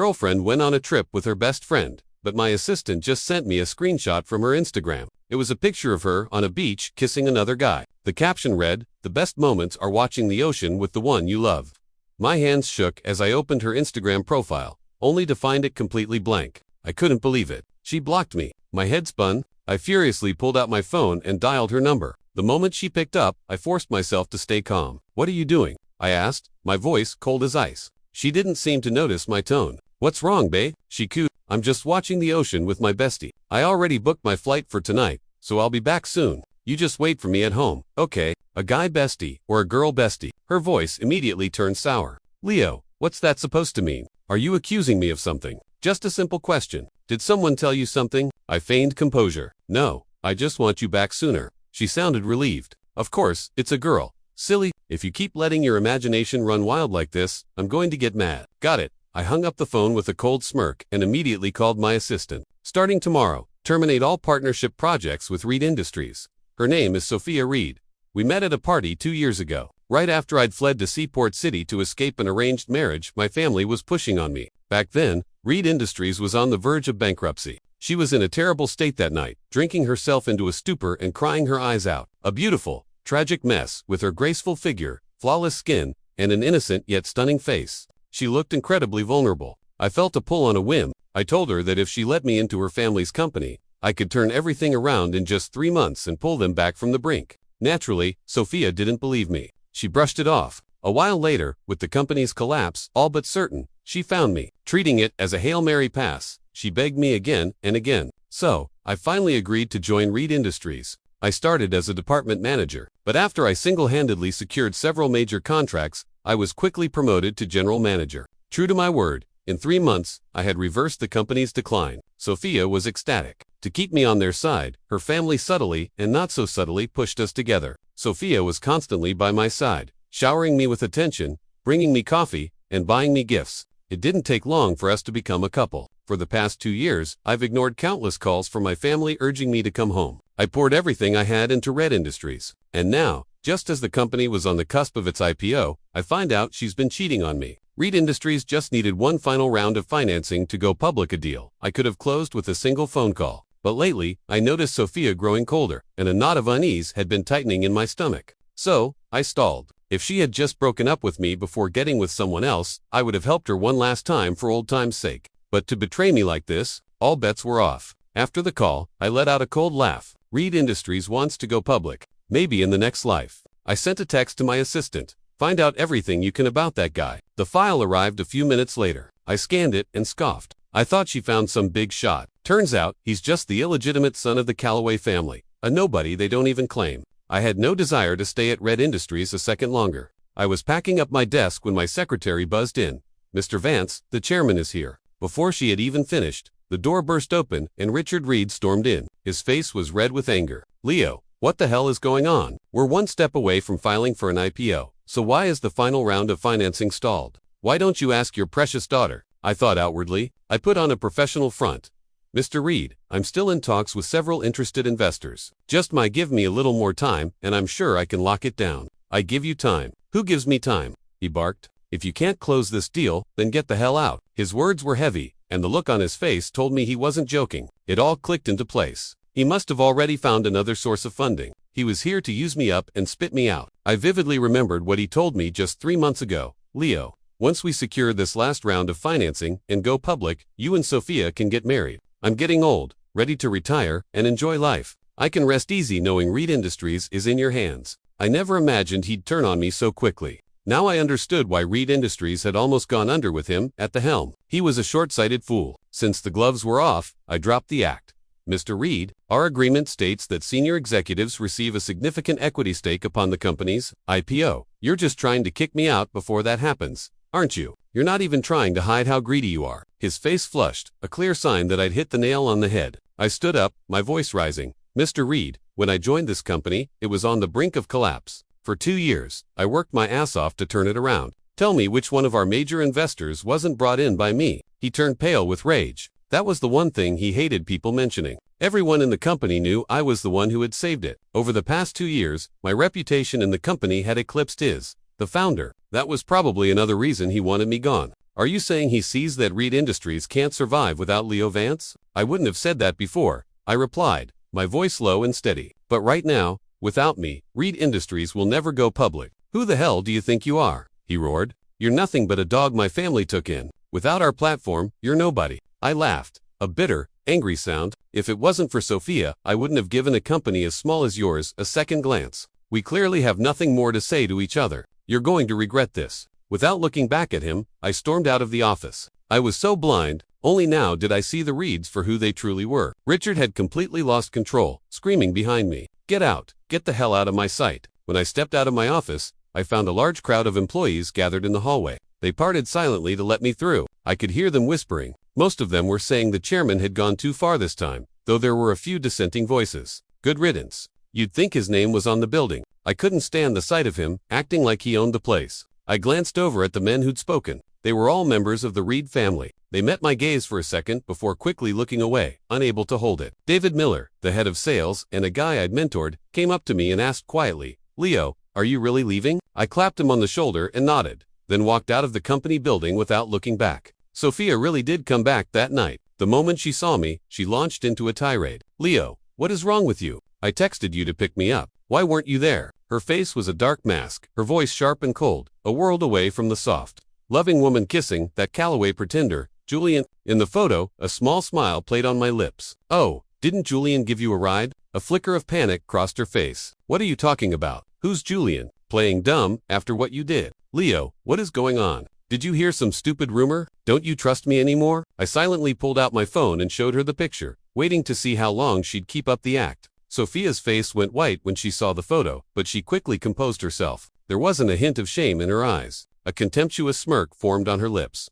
girlfriend went on a trip with her best friend, but my assistant just sent me a screenshot from her Instagram. It was a picture of her on a beach kissing another guy. The caption read, "The best moments are watching the ocean with the one you love." My hands shook as I opened her Instagram profile, only to find it completely blank. I couldn't believe it. She blocked me. My head spun. I furiously pulled out my phone and dialed her number. The moment she picked up, I forced myself to stay calm. "What are you doing?" I asked, my voice cold as ice. She didn't seem to notice my tone. "What's wrong, bae?" she cooed. "I'm just watching the ocean with my bestie. I already booked my flight for tonight, so I'll be back soon. You just wait for me at home, okay?" A guy bestie or a girl bestie? Her voice immediately turned sour. "Leo, what's that supposed to mean? Are you accusing me of something?" "Just a simple question. Did someone tell you something?" I feigned composure. "No, I just want you back sooner." She sounded relieved. "Of course, it's a girl. Silly, if you keep letting your imagination run wild like this, I'm going to get mad." "Got it." I hung up the phone with a cold smirk and immediately called my assistant. "Starting tomorrow, terminate all partnership projects with Reed Industries. Her name is Sophia Reed. We met at a party 2 years ago. Right after I'd fled to Seaport City to escape an arranged marriage my family was pushing on me. Back then, Reed Industries was on the verge of bankruptcy. She was in a terrible state that night, drinking herself into a stupor and crying her eyes out. A beautiful, tragic mess with her graceful figure, flawless skin, and an innocent yet stunning face. She looked incredibly vulnerable. I felt a pull on a whim. I told her that if she let me into her family's company, I could turn everything around in just 3 months and pull them back from the brink. Naturally, Sophia didn't believe me. She brushed it off. A while later, with the company's collapse all but certain, she found me. Treating it as a Hail Mary pass, she begged me again and again. So, I finally agreed to join Reed Industries. I started as a department manager, but after I single-handedly secured several major contracts, I was quickly promoted to general manager. True to my word, in 3 months, I had reversed the company's decline. Sophia was ecstatic. To keep me on their side, her family subtly and not so subtly pushed us together. Sophia was constantly by my side, showering me with attention, bringing me coffee, and buying me gifts. It didn't take long for us to become a couple. For the past 2 years, I've ignored countless calls from my family urging me to come home. I poured everything I had into Reed Industries. And now, just as the company was on the cusp of its IPO, I find out she's been cheating on me. Reed Industries just needed one final round of financing to go public, a deal I could have closed with a single phone call. But lately, I noticed Sophia growing colder, and a knot of unease had been tightening in my stomach. So, I stalled. If she had just broken up with me before getting with someone else, I would have helped her one last time for old time's sake. But to betray me like this, all bets were off. After the call, I let out a cold laugh. Reed Industries wants to go public. Maybe in the next life. I sent a text to my assistant. "Find out everything you can about that guy." The file arrived a few minutes later. I scanned it and scoffed. I thought she found some big shot. Turns out, he's just the illegitimate son of the Calloway family. A nobody they don't even claim. I had no desire to stay at Reed Industries a second longer. I was packing up my desk when my secretary buzzed in. "Mr. Vance, the chairman is here." Before she had even finished, the door burst open and Richard Reed stormed in. His face was red with anger. "Leo, what the hell is going on? We're one step away from filing for an IPO. So why is the final round of financing stalled? Why don't you ask your precious daughter?" I thought outwardly. I put on a professional front. "Mr. Reed, I'm still in talks with several interested investors. Just give me a little more time, and I'm sure I can lock it down." "I give you time." "Who gives me time?" he barked. "If you can't close this deal, then get the hell out." His words were heavy, and the look on his face told me he wasn't joking. It all clicked into place. He must have already found another source of funding. He was here to use me up and spit me out. I vividly remembered what he told me just 3 months ago. "Leo, once we secure this last round of financing and go public, you and Sophia can get married. I'm getting old, ready to retire and enjoy life. I can rest easy knowing Reed Industries is in your hands." I never imagined he'd turn on me so quickly. Now I understood why Reed Industries had almost gone under with him at the helm. He was a short-sighted fool. Since the gloves were off, I dropped the act. "Mr. Reed, our agreement states that senior executives receive a significant equity stake upon the company's IPO. You're just trying to kick me out before that happens, aren't you? You're not even trying to hide how greedy you are." His face flushed, a clear sign that I'd hit the nail on the head. I stood up, my voice rising. "Mr. Reed, when I joined this company, it was on the brink of collapse. For 2 years, I worked my ass off to turn it around. Tell me which one of our major investors wasn't brought in by me." He turned pale with rage. That was the one thing he hated people mentioning. Everyone in the company knew I was the one who had saved it. Over the past 2 years, my reputation in the company had eclipsed his. The founder. That was probably another reason he wanted me gone. Are you saying he sees that Reed Industries can't survive without Leo Vance? I wouldn't have said that before, I replied, my voice low and steady. But right now, without me, Reed Industries will never go public. Who the hell do you think you are? He roared. You're nothing but a dog my family took in. Without our platform, you're nobody. I laughed, a bitter, angry sound. If it wasn't for Sophia, I wouldn't have given a company as small as yours a second glance. We clearly have nothing more to say to each other. You're going to regret this. Without looking back at him, I stormed out of the office. I was so blind, only now did I see the Reeds for who they truly were. Richard had completely lost control, screaming behind me, "Get out! Get the hell out of my sight!" When I stepped out of my office, I found a large crowd of employees gathered in the hallway. They parted silently to let me through. I could hear them whispering. Most of them were saying the chairman had gone too far this time, though there were a few dissenting voices. Good riddance. You'd think his name was on the building. I couldn't stand the sight of him, acting like he owned the place. I glanced over at the men who'd spoken. They were all members of the Reed family. They met my gaze for a second before quickly looking away, unable to hold it. David Miller, the head of sales, and a guy I'd mentored, came up to me and asked quietly, "Leo, are you really leaving?" I clapped him on the shoulder and nodded, then walked out of the company building without looking back. Sophia really did come back that night. The moment she saw me, she launched into a tirade. "Leo, what is wrong with you? I texted you to pick me up. Why weren't you there?" Her face was a dark mask, her voice sharp and cold, a world away from the soft, loving woman kissing that Callaway pretender, Julian. In the photo, a small smile played on my lips. "Oh, didn't Julian give you a ride?" A flicker of panic crossed her face. "What are you talking about? Who's Julian? Playing dumb after what you did? Leo, what is going on? Did you hear some stupid rumor? Don't you trust me anymore?" I silently pulled out my phone and showed her the picture, waiting to see how long she'd keep up the act. Sophia's face went white when she saw the photo, but she quickly composed herself. There wasn't a hint of shame in her eyes. A contemptuous smirk formed on her lips.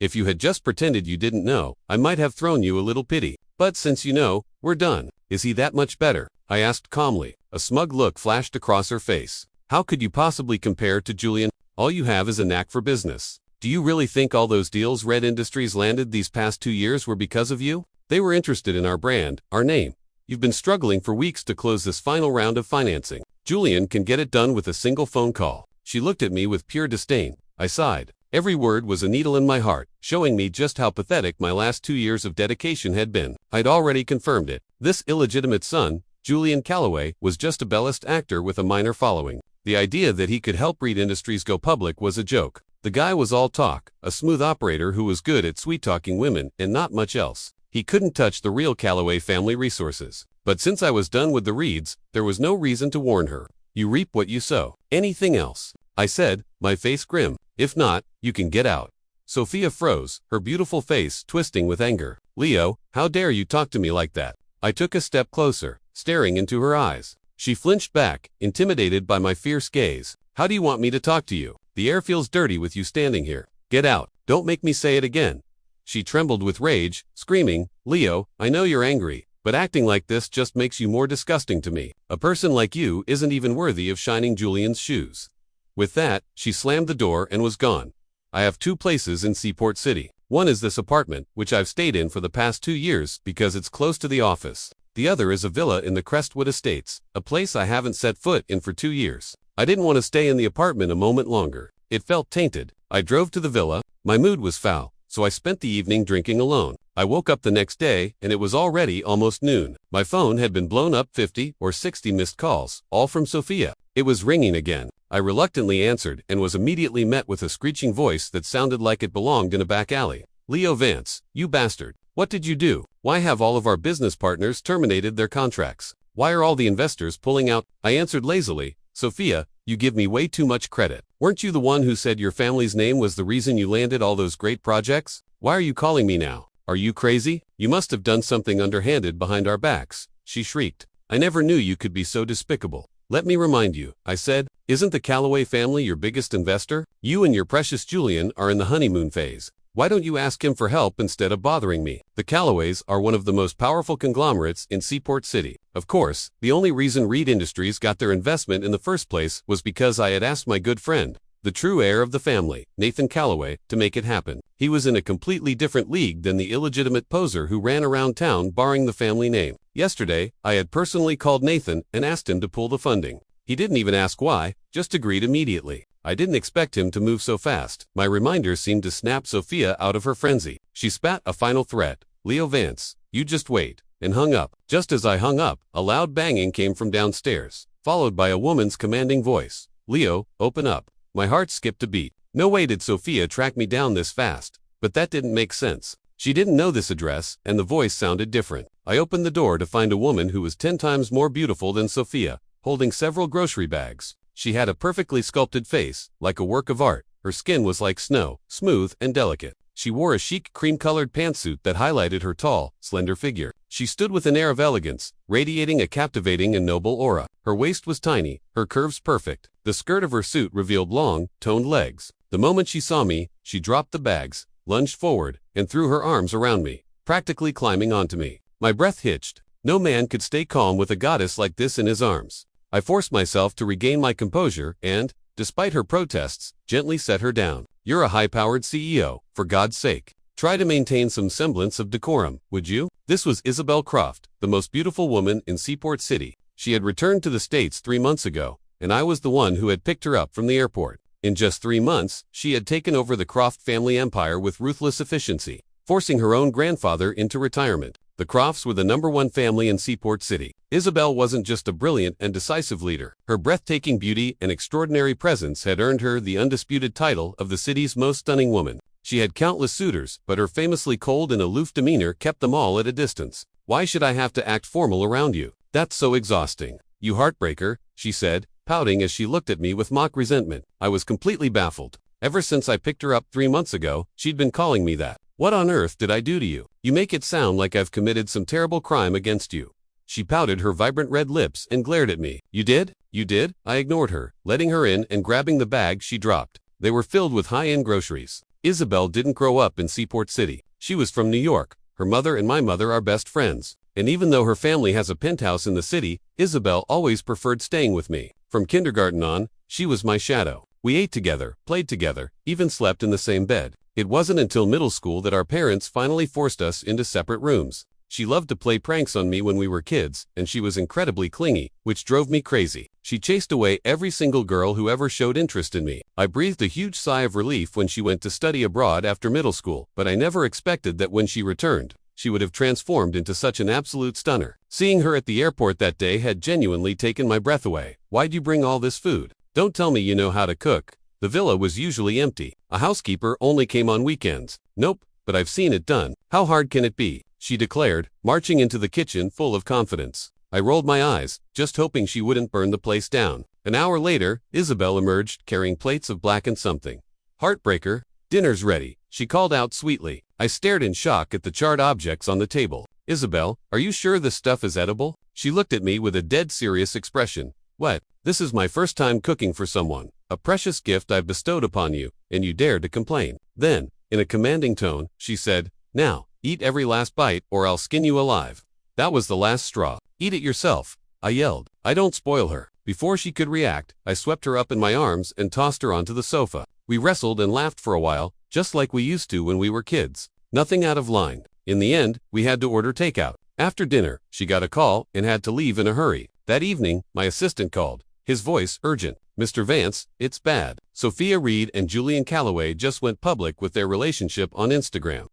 "If you had just pretended you didn't know, I might have thrown you a little pity. But since you know, we're done. Is he that much better?" I asked calmly. A smug look flashed across her face. "How could you possibly compare to Julian? All you have is a knack for business. Do you really think all those deals Reed Industries landed these past 2 years were because of you? They were interested in our brand, our name. You've been struggling for weeks to close this final round of financing. Julian can get it done with a single phone call." She looked at me with pure disdain. I sighed. Every word was a needle in my heart, showing me just how pathetic my last 2 years of dedication had been. I'd already confirmed it. This illegitimate son, Julian Callaway, was just a bellist actor with a minor following. The idea that he could help Reed Industries go public was a joke. The guy was all talk, a smooth operator who was good at sweet-talking women and not much else. He couldn't touch the real Callaway family resources. But since I was done with the Reeds, there was no reason to warn her. You reap what you sow. Anything else? I said, my face grim. If not, you can get out. Sophia froze, her beautiful face twisting with anger. "Leo, how dare you talk to me like that?" I took a step closer, staring into her eyes. She flinched back, intimidated by my fierce gaze. "How do you want me to talk to you? The air feels dirty with you standing here. Get out. Don't make me say it again." She trembled with rage, screaming, "Leo, I know you're angry, but acting like this just makes you more disgusting to me. A person like you isn't even worthy of shining Julian's shoes." With that, she slammed the door and was gone. I have 2 places in Seaport City. One is this apartment, which I've stayed in for the past 2 years because it's close to the office. The other is a villa in the Crestwood Estates, a place I haven't set foot in for 2 years. I didn't want to stay in the apartment a moment longer. It felt tainted. I drove to the villa. My mood was foul, so I spent the evening drinking alone. I woke up the next day, and it was already almost noon. My phone had been blown up 50 or 60 missed calls, all from Sophia. It was ringing again. I reluctantly answered and was immediately met with a screeching voice that sounded like it belonged in a back alley. "Leo Vance, you bastard. What did you do? Why have all of our business partners terminated their contracts? Why are all the investors pulling out?" I answered lazily, "Sophia, you give me way too much credit. Weren't you the one who said your family's name was the reason you landed all those great projects? Why are you calling me now? Are you crazy? You must have done something underhanded behind our backs," she shrieked. "I never knew you could be so despicable." "Let me remind you," I said, "isn't the Callaway family your biggest investor? You and your precious Julian are in the honeymoon phase. Why don't you ask him for help instead of bothering me?" The Callaways are one of the most powerful conglomerates in Seaport City. Of course, the only reason Reed Industries got their investment in the first place was because I had asked my good friend, the true heir of the family, Nathan Callaway, to make it happen. He was in a completely different league than the illegitimate poser who ran around town borrowing the family name. Yesterday, I had personally called Nathan and asked him to pull the funding. He didn't even ask why, just agreed immediately. I didn't expect him to move so fast. My reminder seemed to snap Sophia out of her frenzy. She spat a final threat. Leo Vance, you just wait, and hung up. Just as I hung up, a loud banging came from downstairs, followed by a woman's commanding voice. Leo, open up. My heart skipped a beat. No way did Sophia track me down this fast. But that didn't make sense. She didn't know this address, and the voice sounded different. I opened the door to find a woman who was 10 times more beautiful than Sophia, holding several grocery bags. She had a perfectly sculpted face, like a work of art. Her skin was like snow, smooth and delicate. She wore a chic cream-colored pantsuit that highlighted her tall, slender figure. She stood with an air of elegance, radiating a captivating and noble aura. Her waist was tiny, her curves perfect. The skirt of her suit revealed long, toned legs. The moment she saw me, she dropped the bags, lunged forward, and threw her arms around me, practically climbing onto me. My breath hitched. No man could stay calm with a goddess like this in his arms. I forced myself to regain my composure and, despite her protests, gently set her down. You're a high-powered CEO, for God's sake. Try to maintain some semblance of decorum, would you? This was Isabel Croft, the most beautiful woman in Seaport City. She had returned to the States 3 months ago, and I was the one who had picked her up from the airport. In just 3 months, she had taken over the Croft family empire with ruthless efficiency, forcing her own grandfather into retirement. The Crofts were the #1 family in Seaport City. Isabel wasn't just a brilliant and decisive leader. Her breathtaking beauty and extraordinary presence had earned her the undisputed title of the city's most stunning woman. She had countless suitors, but her famously cold and aloof demeanor kept them all at a distance. Why should I have to act formal around you? That's so exhausting. You heartbreaker, she said, pouting as she looked at me with mock resentment. I was completely baffled. Ever since I picked her up 3 months ago, she'd been calling me that. What on earth did I do to you? You make it sound like I've committed some terrible crime against you. She pouted her vibrant red lips and glared at me. You did? You did? I ignored her, letting her in and grabbing the bag she dropped. They were filled with high-end groceries. Isabel didn't grow up in Seaport City. She was from New York. Her mother and my mother are best friends. And even though her family has a penthouse in the city, Isabel always preferred staying with me. From kindergarten on, she was my shadow. We ate together, played together, even slept in the same bed. It wasn't until middle school that our parents finally forced us into separate rooms. She loved to play pranks on me when we were kids, and she was incredibly clingy, which drove me crazy. She chased away every single girl who ever showed interest in me. I breathed a huge sigh of relief when she went to study abroad after middle school, but I never expected that when she returned, she would have transformed into such an absolute stunner. Seeing her at the airport that day had genuinely taken my breath away. Why'd you bring all this food? Don't tell me you know how to cook. The villa was usually empty. A housekeeper only came on weekends. Nope, but I've seen it done. How hard can it be? She declared, marching into the kitchen full of confidence. I rolled my eyes, just hoping she wouldn't burn the place down. An hour later, Isabel emerged carrying plates of blackened something. Heartbreaker, dinner's ready, she called out sweetly. I stared in shock at the charred objects on the table. Isabel, are you sure this stuff is edible? She looked at me with a dead serious expression. What? This is my first time cooking for someone. A precious gift I've bestowed upon you, and you dare to complain. Then, in a commanding tone, she said, now, eat every last bite or I'll skin you alive. That was the last straw. Eat it yourself, I yelled. I don't spoil her. Before she could react, I swept her up in my arms and tossed her onto the sofa. We wrestled and laughed for a while, just like we used to when we were kids. Nothing out of line. In the end, we had to order takeout. After dinner, she got a call and had to leave in a hurry. That evening, my assistant called. His voice urgent. Mr. Vance, it's bad. Sophia Reed and Julian Calloway just went public with their relationship on Instagram.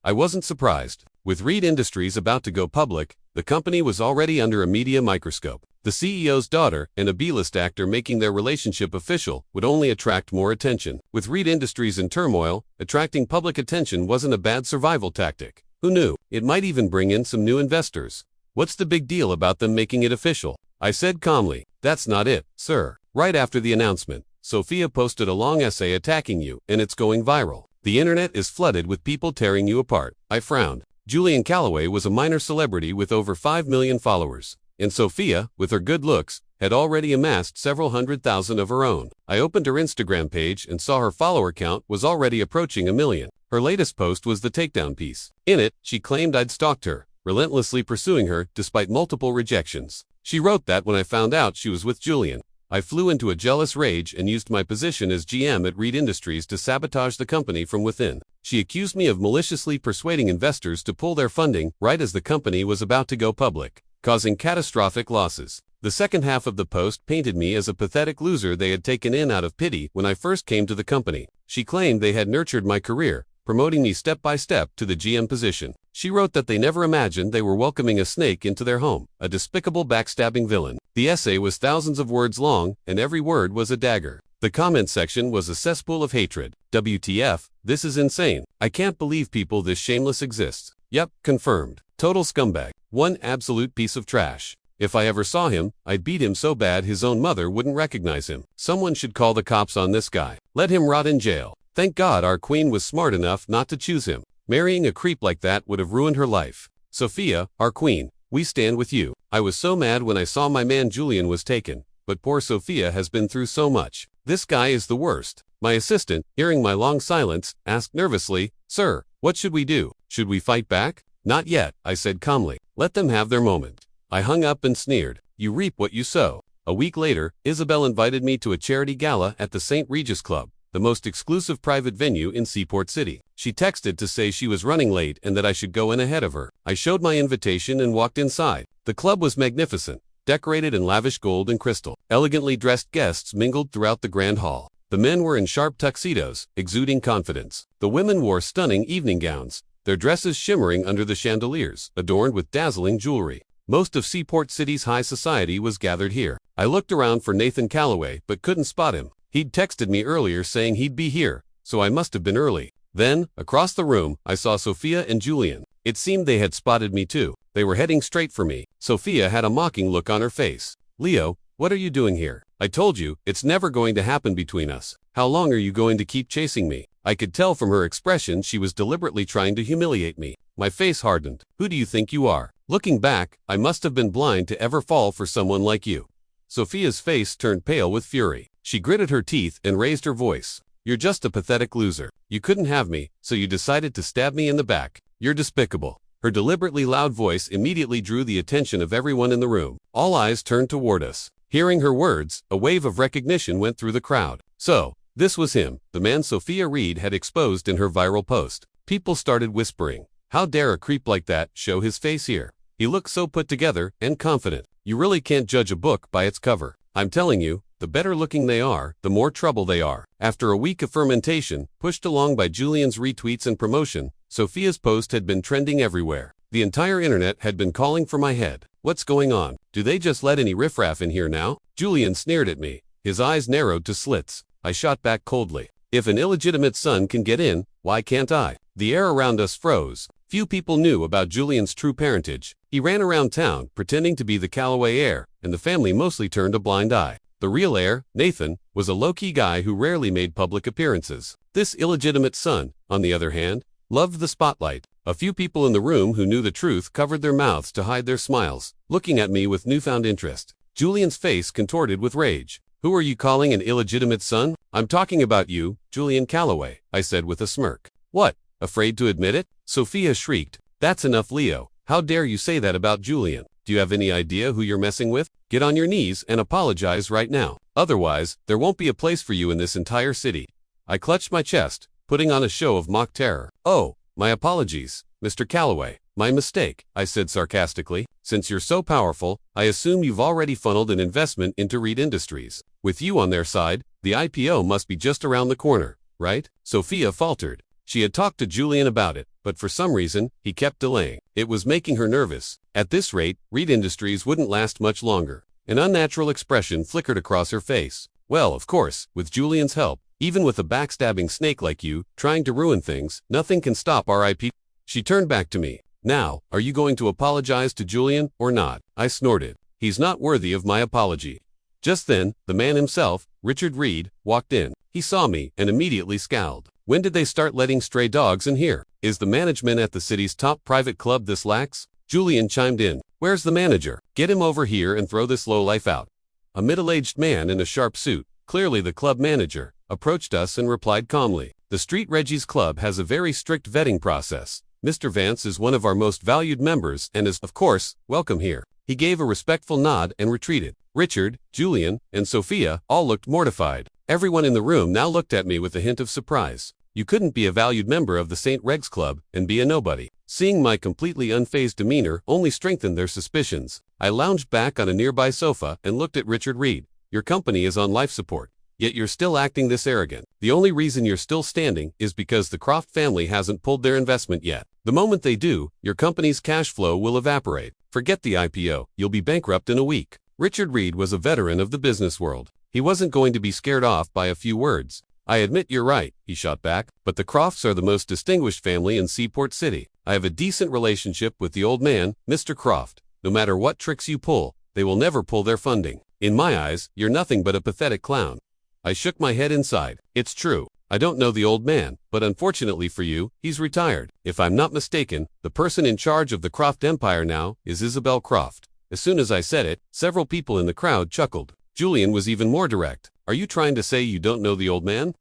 I wasn't surprised. With Reed Industries about to go public, the company was already under a media microscope. The CEO's daughter and a B-list actor making their relationship official would only attract more attention. With Reed Industries in turmoil, attracting public attention wasn't a bad survival tactic. Who knew? It might even bring in some new investors. What's the big deal about them making it official? I said calmly. That's not it, sir. Right after the announcement, Sophia posted a long essay attacking you, and it's going viral. The internet is flooded with people tearing you apart. I frowned. Julian Calloway was a minor celebrity with over 5 million followers. And Sophia, with her good looks, had already amassed several 100,000 of her own. I opened her Instagram page and saw her follower count was already approaching 1 million. Her latest post was the takedown piece. In it, she claimed I'd stalked her, relentlessly pursuing her despite multiple rejections. She wrote that when I found out she was with Julian. I flew into a jealous rage and used my position as GM at Reed Industries to sabotage the company from within. She accused me of maliciously persuading investors to pull their funding right as the company was about to go public, causing catastrophic losses. The second half of the post painted me as a pathetic loser they had taken in out of pity when I first came to the company. She claimed they had nurtured my career, promoting me step by step to the GM position. She wrote that they never imagined they were welcoming a snake into their home, a despicable backstabbing villain. The essay was thousands of words long, and every word was a dagger. The comment section was a cesspool of hatred. WTF, this is insane. I can't believe people this shameless exists. Yep, confirmed. Total scumbag. One absolute piece of trash. If I ever saw him, I'd beat him so bad his own mother wouldn't recognize him. Someone should call the cops on this guy. Let him rot in jail. Thank God our queen was smart enough not to choose him. Marrying a creep like that would have ruined her life. Sophia, our queen, we stand with you. I was so mad when I saw my man Julian was taken, but poor Sophia has been through so much. This guy is the worst. My assistant, hearing my long silence, asked nervously, Sir, what should we do? Should we fight back? Not yet, I said calmly. Let them have their moment. I hung up and sneered. You reap what you sow. A week later, Isabel invited me to a charity gala at the St. Regis Club, the most exclusive private venue in Seaport City. She texted to say she was running late and that I should go in ahead of her. I showed my invitation and walked inside. The club was magnificent, decorated in lavish gold and crystal. Elegantly dressed guests mingled throughout the grand hall. The men were in sharp tuxedos, exuding confidence. The women wore stunning evening gowns, their dresses shimmering under the chandeliers, adorned with dazzling jewelry. Most of Seaport City's high society was gathered here. I looked around for Nathan Calloway but couldn't spot him. He'd texted me earlier saying he'd be here, so I must have been early. Then, across the room, I saw Sophia and Julian. It seemed they had spotted me too. They were heading straight for me. Sophia had a mocking look on her face. Leo, what are you doing here? I told you, it's never going to happen between us. How long are you going to keep chasing me? I could tell from her expression she was deliberately trying to humiliate me. My face hardened. Who do you think you are? Looking back, I must have been blind to ever fall for someone like you. Sophia's face turned pale with fury. She gritted her teeth and raised her voice. You're just a pathetic loser. You couldn't have me, so you decided to stab me in the back. You're despicable. Her deliberately loud voice immediately drew the attention of everyone in the room. All eyes turned toward us. Hearing her words, a wave of recognition went through the crowd. So, this was him, the man Sophia Reed had exposed in her viral post. People started whispering. How dare a creep like that show his face here? He looked so put together and confident. You really can't judge a book by its cover. I'm telling you, the better looking they are, the more trouble they are. After a week of fermentation, pushed along by Julian's retweets and promotion, Sophia's post had been trending everywhere. The entire internet had been calling for my head. What's going on? Do they just let any riffraff in here now? Julian sneered at me. His eyes narrowed to slits. I shot back coldly. If an illegitimate son can get in, why can't I? The air around us froze. Few people knew about Julian's true parentage. He ran around town, pretending to be the Calloway heir, and the family mostly turned a blind eye. The real heir, Nathan, was a low-key guy who rarely made public appearances. This illegitimate son, on the other hand, loved the spotlight. A few people in the room who knew the truth covered their mouths to hide their smiles, looking at me with newfound interest. Julian's face contorted with rage. Who are you calling an illegitimate son? I'm talking about you, Julian Calloway, I said with a smirk. What? Afraid to admit it? Sophia shrieked. That's enough, Leo. How dare you say that about Julian? Do you have any idea who you're messing with? Get on your knees and apologize right now. Otherwise, there won't be a place for you in this entire city. I clutched my chest, putting on a show of mock terror. Oh, my apologies, Mr. Calloway. My mistake, I said sarcastically. Since you're so powerful, I assume you've already funneled an investment into Reed Industries. With you on their side, the IPO must be just around the corner, right? Sophia faltered. She had talked to Julian about it, but for some reason, he kept delaying. It was making her nervous. At this rate, Reed Industries wouldn't last much longer. An unnatural expression flickered across her face. Well, of course, with Julian's help, even with a backstabbing snake like you, trying to ruin things, nothing can stop our IP. She turned back to me. Now, are you going to apologize to Julian, or not? I snorted. He's not worthy of my apology. Just then, the man himself, Richard Reed, walked in. He saw me and immediately scowled. When did they start letting stray dogs in here? Is the management at the city's top private club this lax? Julian chimed in. Where's the manager? Get him over here and throw this lowlife out. A middle-aged man in a sharp suit, clearly the club manager, approached us and replied calmly. The Street Reggies Club has a very strict vetting process. Mr. Vance is one of our most valued members and is, of course, welcome here. He gave a respectful nod and retreated. Richard, Julian, and Sophia all looked mortified. Everyone in the room now looked at me with a hint of surprise. You couldn't be a valued member of the St. Reg's Club and be a nobody. Seeing my completely unfazed demeanor only strengthened their suspicions. I lounged back on a nearby sofa and looked at Richard Reed. Your company is on life support, yet you're still acting this arrogant. The only reason you're still standing is because the Croft family hasn't pulled their investment yet. The moment they do, your company's cash flow will evaporate. Forget the IPO, you'll be bankrupt in a week. Richard Reed was a veteran of the business world. He wasn't going to be scared off by a few words. I admit you're right, he shot back, but the Crofts are the most distinguished family in Seaport City. I have a decent relationship with the old man, Mr. Croft. No matter what tricks you pull, they will never pull their funding. In my eyes, you're nothing but a pathetic clown. I shook my head inside. It's true. I don't know the old man, but unfortunately for you, he's retired. If I'm not mistaken, the person in charge of the Croft empire now is Isabel Croft. As soon as I said it, several people in the crowd chuckled. Julian was even more direct. Are you trying to say you don't know the old man?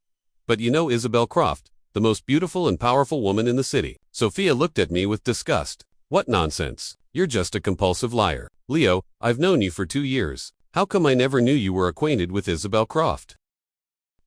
But you know Isabel Croft, the most beautiful and powerful woman in the city. Sophia looked at me with disgust. What nonsense. You're just a compulsive liar. Leo, I've known you for 2 years. How come I never knew you were acquainted with Isabel Croft?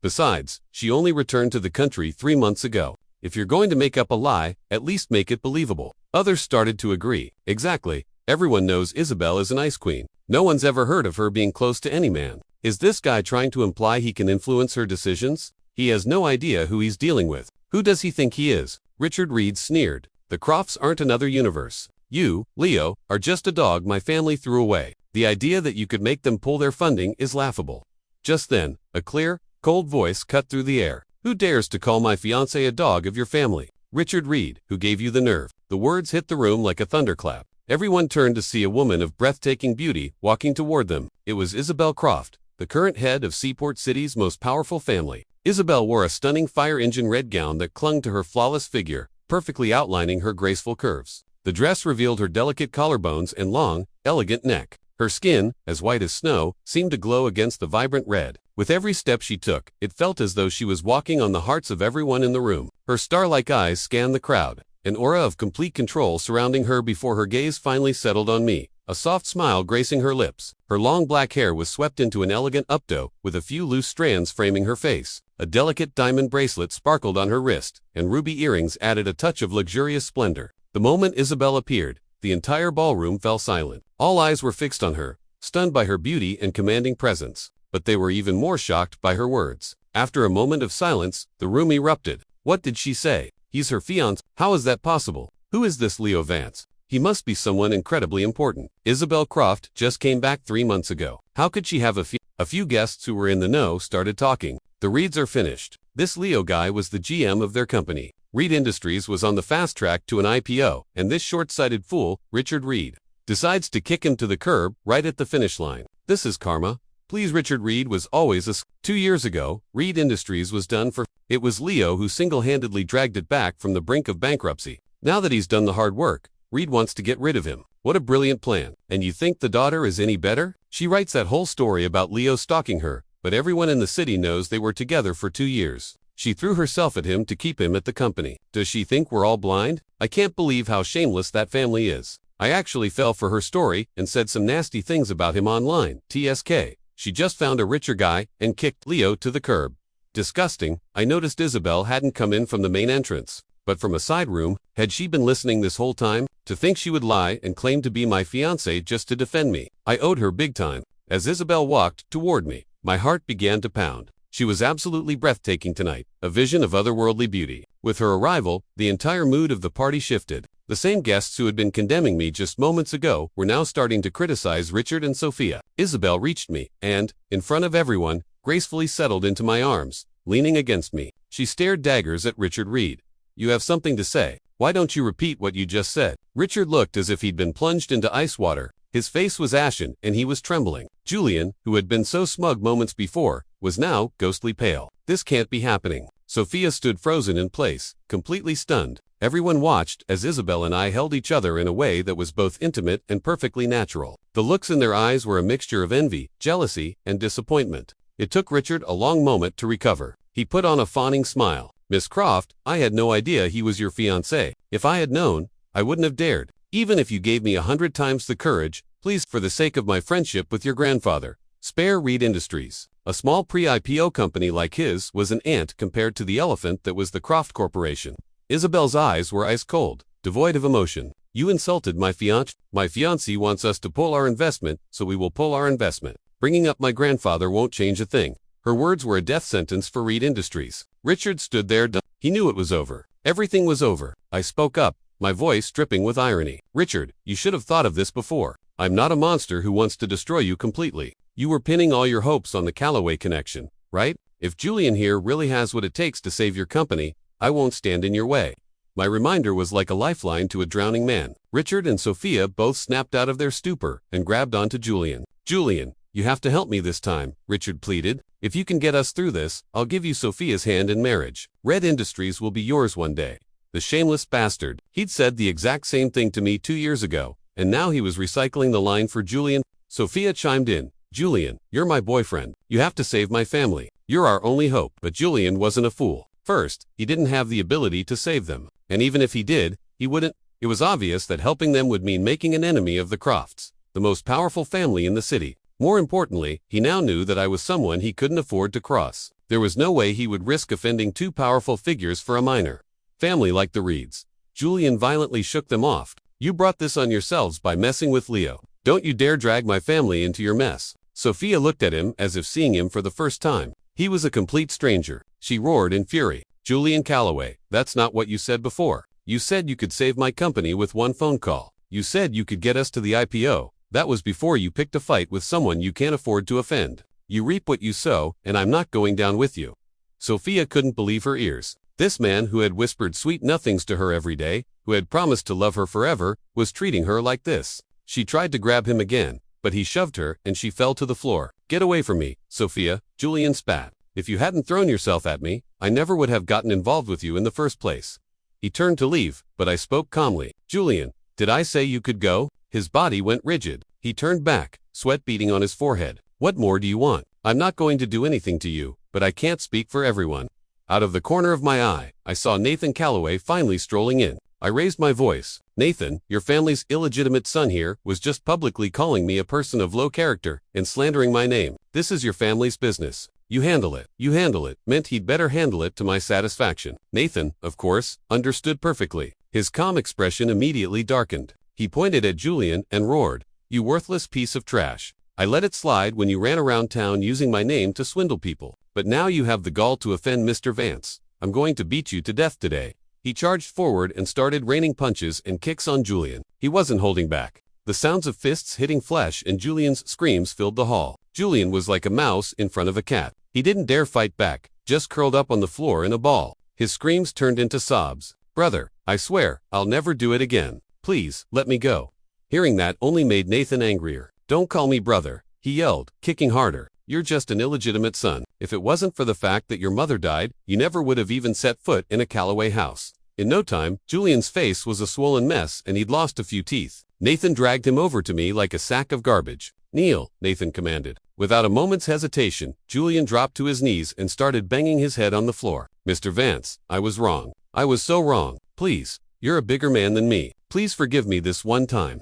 Besides, she only returned to the country 3 months ago. If you're going to make up a lie, at least make it believable. Others started to agree. Exactly. Everyone knows Isabel is an ice queen. No one's ever heard of her being close to any man. Is this guy trying to imply he can influence her decisions? He has no idea who he's dealing with. Who does he think he is? Richard Reed sneered. The Crofts aren't another universe. You, Leo, are just a dog my family threw away. The idea that you could make them pull their funding is laughable. Just then, a clear, cold voice cut through the air. Who dares to call my fiancé a dog of your family? Richard Reed, who gave you the nerve? The words hit the room like a thunderclap. Everyone turned to see a woman of breathtaking beauty walking toward them. It was Isabel Croft, the current head of Seaport City's most powerful family. Isabel wore a stunning fire engine red gown that clung to her flawless figure, perfectly outlining her graceful curves. The dress revealed her delicate collarbones and long, elegant neck. Her skin, as white as snow, seemed to glow against the vibrant red. With every step she took, it felt as though she was walking on the hearts of everyone in the room. Her star-like eyes scanned the crowd, an aura of complete control surrounding her before her gaze finally settled on me, a soft smile gracing her lips. Her long black hair was swept into an elegant updo, with a few loose strands framing her face. A delicate diamond bracelet sparkled on her wrist, and ruby earrings added a touch of luxurious splendor. The moment Isabel appeared, the entire ballroom fell silent. All eyes were fixed on her, stunned by her beauty and commanding presence. But they were even more shocked by her words. After a moment of silence, the room erupted. What did she say? He's her fiancé? How is that possible? Who is this Leo Vance? He must be someone incredibly important. Isabel Croft just came back 3 months ago. How could she have a few guests who were in the know started talking. The Reeds are finished. This Leo guy was the GM of their company. Reed Industries was on the fast track to an IPO, and this short-sighted fool, Richard Reed, decides to kick him to the curb right at the finish line. This is karma. Please, Richard Reed was always 2 years ago, Reed Industries was done for. It was Leo who single-handedly dragged it back from the brink of bankruptcy. Now that he's done the hard work, Reed wants to get rid of him. What a brilliant plan. And you think the daughter is any better? She writes that whole story about Leo stalking her, but everyone in the city knows they were together for 2 years. She threw herself at him to keep him at the company. Does she think we're all blind? I can't believe how shameless that family is. I actually fell for her story and said some nasty things about him online. TSK. She just found a richer guy and kicked Leo to the curb. Disgusting. I noticed Isabel hadn't come in from the main entrance, but from a side room. Had she been listening this whole time? To think she would lie and claim to be my fiancé just to defend me. I owed her big time. As Isabel walked toward me, my heart began to pound. She was absolutely breathtaking tonight, a vision of otherworldly beauty. With her arrival, the entire mood of the party shifted. The same guests who had been condemning me just moments ago were now starting to criticize Richard and Sophia. Isabel reached me, and, in front of everyone, gracefully settled into my arms, leaning against me. She stared daggers at Richard Reed. You have something to say. Why don't you repeat what you just said? Richard looked as if he'd been plunged into ice water. His face was ashen, and he was trembling. Julian, who had been so smug moments before, was now ghostly pale. This can't be happening. Sophia stood frozen in place, completely stunned. Everyone watched as Isabel and I held each other in a way that was both intimate and perfectly natural. The looks in their eyes were a mixture of envy, jealousy, and disappointment. It took Richard a long moment to recover. He put on a fawning smile. Miss Croft, I had no idea he was your fiancé. If I had known, I wouldn't have dared. Even if you gave me 100 times the courage, please, for the sake of my friendship with your grandfather, spare Reed Industries. A small pre-IPO company like his was an ant compared to the elephant that was the Croft Corporation. Isabel's eyes were ice cold, devoid of emotion. You insulted my fiancé. My fiancé wants us to pull our investment, so we will pull our investment. Bringing up my grandfather won't change a thing. Her words were a death sentence for Reed Industries. Richard stood there dumb. He knew it was over. Everything was over. I spoke up, my voice dripping with irony. Richard, you should have thought of this before. I'm not a monster who wants to destroy you completely. You were pinning all your hopes on the Callaway connection, right? If Julian here really has what it takes to save your company, I won't stand in your way. My reminder was like a lifeline to a drowning man. Richard and Sophia both snapped out of their stupor and grabbed onto Julian. Julian, you have to help me this time, Richard pleaded. If you can get us through this, I'll give you Sophia's hand in marriage. Red Industries will be yours one day. The shameless bastard. He'd said the exact same thing to me 2 years ago, and now he was recycling the line for Julian. Sophia chimed in. Julian, you're my boyfriend. You have to save my family. You're our only hope. But Julian wasn't a fool. First, he didn't have the ability to save them. And even if he did, he wouldn't. It was obvious that helping them would mean making an enemy of the Crofts, the most powerful family in the city. More importantly, he now knew that I was someone he couldn't afford to cross. There was no way he would risk offending two powerful figures for a minor family like the Reeds. Julian violently shook them off. You brought this on yourselves by messing with Leo. Don't you dare drag my family into your mess. Sophia looked at him as if seeing him for the first time. He was a complete stranger. She roared in fury. Julian Callaway, that's not what you said before. You said you could save my company with one phone call. You said you could get us to the IPO. That was before you picked a fight with someone you can't afford to offend. You reap what you sow, and I'm not going down with you. Sophia couldn't believe her ears. This man who had whispered sweet nothings to her every day, who had promised to love her forever, was treating her like this. She tried to grab him again, but he shoved her and she fell to the floor. Get away from me, Sophia, Julian spat. If you hadn't thrown yourself at me, I never would have gotten involved with you in the first place. He turned to leave, but I spoke calmly. Julian, did I say you could go? His body went rigid. He turned back, sweat beading on his forehead. What more do you want? I'm not going to do anything to you, but I can't speak for everyone. Out of the corner of my eye, I saw Nathan Callaway finally strolling in. I raised my voice. Nathan, your family's illegitimate son here was just publicly calling me a person of low character and slandering my name. This is your family's business. You handle it. You handle it meant he'd better handle it to my satisfaction. Nathan, of course, understood perfectly. His calm expression immediately darkened. He pointed at Julian and roared, "You worthless piece of trash. I let it slide when you ran around town using my name to swindle people. But now you have the gall to offend Mr. Vance. I'm going to beat you to death today." He charged forward and started raining punches and kicks on Julian. He wasn't holding back. The sounds of fists hitting flesh and Julian's screams filled the hall. Julian was like a mouse in front of a cat. He didn't dare fight back, just curled up on the floor in a ball. His screams turned into sobs. "Brother, I swear, I'll never do it again. Please, let me go." Hearing that only made Nathan angrier. "Don't call me brother," he yelled, kicking harder. "You're just an illegitimate son. If it wasn't for the fact that your mother died, you never would have even set foot in a Callaway house." In no time, Julian's face was a swollen mess and he'd lost a few teeth. Nathan dragged him over to me like a sack of garbage. "Kneel," Nathan commanded. Without a moment's hesitation, Julian dropped to his knees and started banging his head on the floor. "Mr. Vance, I was wrong. I was so wrong. Please, you're a bigger man than me. Please forgive me this one time."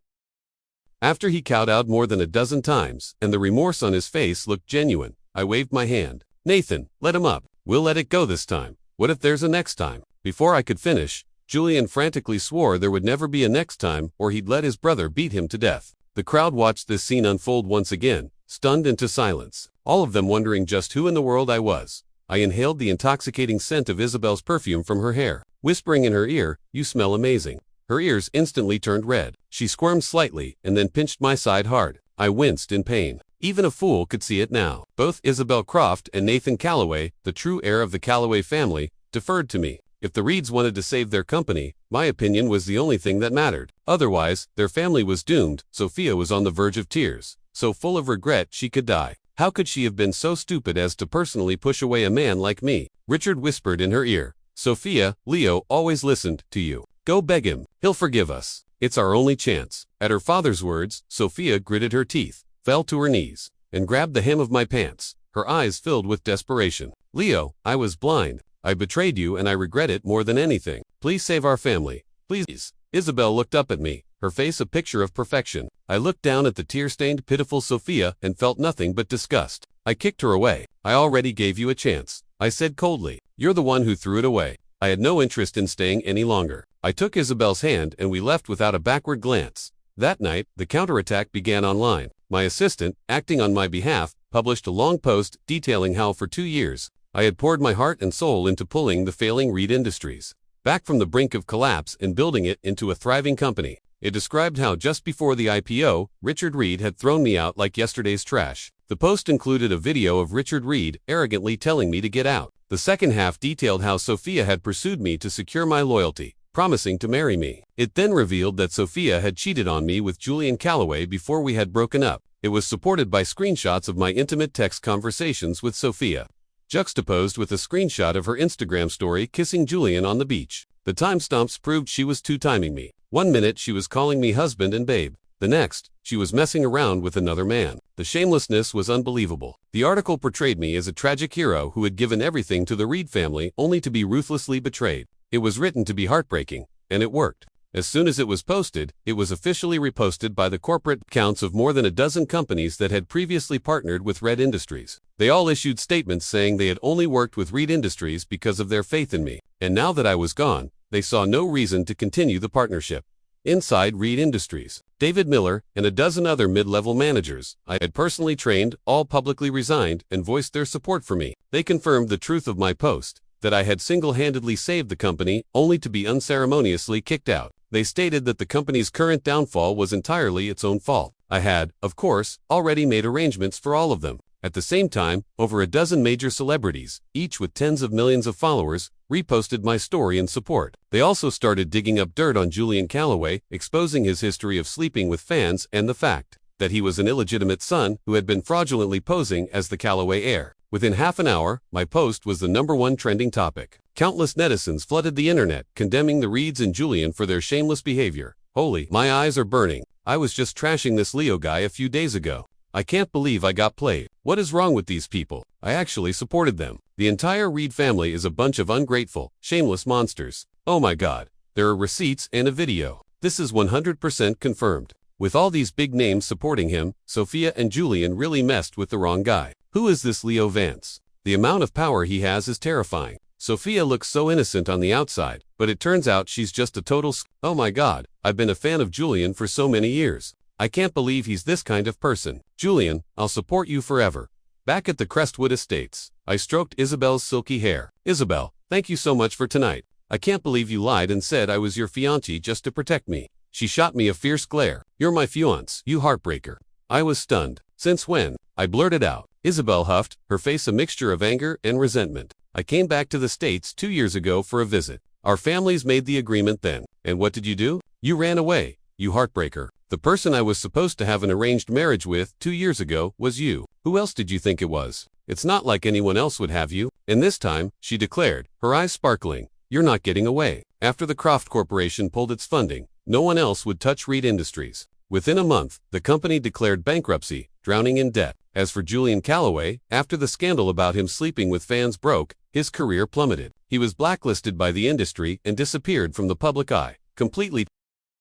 After he kowtowed more than a dozen times, and the remorse on his face looked genuine, I waved my hand. "Nathan, let him up. We'll let it go this time. What if there's a next time?" Before I could finish, Julian frantically swore there would never be a next time or he'd let his brother beat him to death. The crowd watched this scene unfold once again, stunned into silence, all of them wondering just who in the world I was. I inhaled the intoxicating scent of Isabel's perfume from her hair, whispering in her ear, "You smell amazing." Her ears instantly turned red. She squirmed slightly and then pinched my side hard. I winced in pain. Even a fool could see it now. Both Isabel Croft and Nathan Callaway, the true heir of the Callaway family, deferred to me. If the Reeds wanted to save their company, my opinion was the only thing that mattered. Otherwise, their family was doomed. Sophia was on the verge of tears, so full of regret she could die. How could she have been so stupid as to personally push away a man like me? Richard whispered in her ear, "Sophia, Leo always listened to you. Go beg him. He'll forgive us. It's our only chance." At her father's words, Sophia gritted her teeth, fell to her knees, and grabbed the hem of my pants, her eyes filled with desperation. "Leo, I was blind. I betrayed you and I regret it more than anything. Please save our family. Please." Isabel looked up at me, her face a picture of perfection. I looked down at the tear-stained, pitiful Sophia and felt nothing but disgust. I kicked her away. I already gave you a chance, I said coldly. You're the one who threw it away. I had no interest in staying any longer. I took Isabel's hand and we left without a backward glance. That night, the counterattack began online. My assistant, acting on my behalf, published a long post detailing how for 2 years, I had poured my heart and soul into pulling the failing Reed Industries back from the brink of collapse and building it into a thriving company. It described how just before the IPO, Richard Reed had thrown me out like yesterday's trash. The post included a video of Richard Reed arrogantly telling me to get out. The second half detailed how Sophia had pursued me to secure my loyalty, promising to marry me. It then revealed that Sophia had cheated on me with Julian Calloway before we had broken up. It was supported by screenshots of my intimate text conversations with Sophia, juxtaposed with a screenshot of her Instagram story kissing Julian on the beach. The timestamps proved she was two-timing me. 1 minute she was calling me husband and babe. The next, she was messing around with another man. The shamelessness was unbelievable. The article portrayed me as a tragic hero who had given everything to the Reed family only to be ruthlessly betrayed. It was written to be heartbreaking, and it worked. As soon as it was posted, it was officially reposted by the corporate accounts of more than a dozen companies that had previously partnered with Reed Industries. They all issued statements saying they had only worked with Reed Industries because of their faith in me. And now that I was gone, they saw no reason to continue the partnership. Inside Reed Industries, David Miller and a dozen other mid-level managers I had personally trained all publicly resigned and voiced their support for me. They confirmed the truth of my post, that I had single-handedly saved the company only to be unceremoniously kicked out. They stated that the company's current downfall was entirely its own fault. I had, of course, already made arrangements for all of them. At the same time, over a dozen major celebrities, each with tens of millions of followers, reposted my story in support. They also started digging up dirt on Julian Calloway, exposing his history of sleeping with fans and the fact that he was an illegitimate son who had been fraudulently posing as the Calloway heir. Within half an hour, my post was the #1 trending topic. Countless netizens flooded the internet, condemning the Reeds and Julian for their shameless behavior. Holy, my eyes are burning. I was just trashing this Leo guy a few days ago. I can't believe I got played. What is wrong with these people? I actually supported them. The entire Reed family is a bunch of ungrateful, shameless monsters. Oh my god. There are receipts and a video. This is 100% confirmed. With all these big names supporting him, Sophia and Julian really messed with the wrong guy. Who is this Leo Vance? The amount of power he has is terrifying. Sophia looks so innocent on the outside, but it turns out she's just a total Oh my god, I've been a fan of Julian for so many years. I can't believe he's this kind of person. Julian, I'll support you forever. Back at the Crestwood Estates, I stroked Isabel's silky hair. Isabel, thank you so much for tonight. I can't believe you lied and said I was your fiancé just to protect me. She shot me a fierce glare. You're my fiancé, you heartbreaker. I was stunned. Since when? I blurted out. Isabel huffed, her face a mixture of anger and resentment. I came back to the States 2 years ago for a visit. Our families made the agreement then. And what did you do? You ran away, you heartbreaker. The person I was supposed to have an arranged marriage with 2 years ago was you. Who else did you think it was? It's not like anyone else would have you. And this time, she declared, her eyes sparkling, you're not getting away. After the Croft Corporation pulled its funding, no one else would touch Reed Industries. Within a month, the company declared bankruptcy, drowning in debt. As for Julian Calloway, after the scandal about him sleeping with fans broke, his career plummeted. He was blacklisted by the industry and disappeared from the public eye, completely